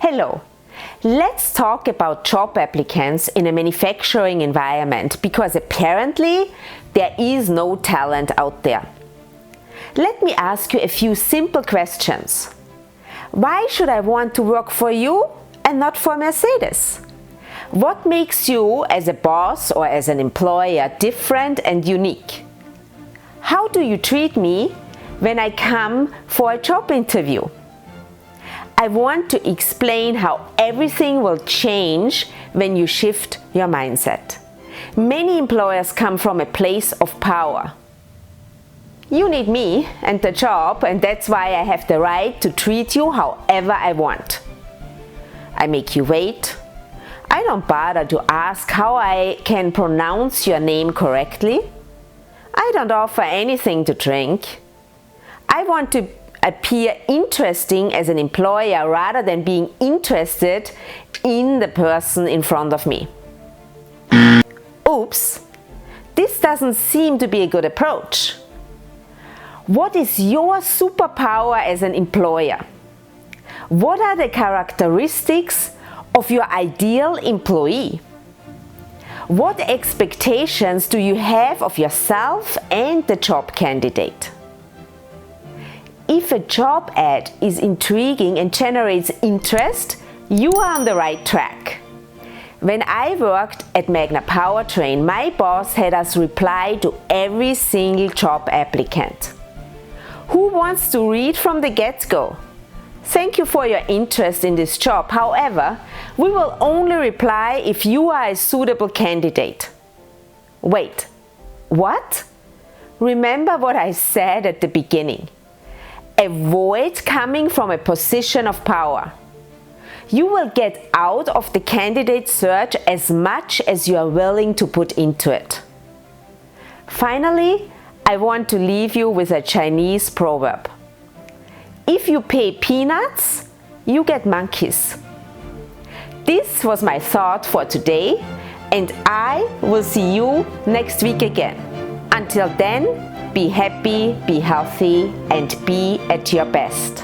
Hello. Let's talk about job applicants in a manufacturing environment because apparently there is no talent out there. Let me ask you a few simple questions. Why should I want to work for you and not for Mercedes? What makes you as a boss or as an employer different and unique? How do you treat me when I come for a job interview? I want to explain how everything will change when you shift your mindset. Many employers come from a place of power. You need me and the job, and that's why I have the right to treat you however I want. I make you wait. I don't bother to ask how I can pronounce your name correctly. I don't offer anything to drink. I want to appear interesting as an employer rather than being interested in the person in front of me. Oops, this doesn't seem to be a good approach. What is your superpower as an employer? What are the characteristics of your ideal employee? What expectations do you have of yourself and the job candidate? If a job ad is intriguing and generates interest, you are on the right track. When I worked at Magna Powertrain, my boss had us reply to every single job applicant. Who wants to read from the get-go? Thank you for your interest in this job. However, we will only reply if you are a suitable candidate. Wait, what? Remember what I said at the beginning. Avoid coming from a position of power. You will get out of the candidate search as much as you are willing to put into it. Finally, I want to leave you with a Chinese proverb. If you pay peanuts, you get monkeys. This was my thought for today, and I will see you next week again. Until then, be happy, be healthy, and be at your best.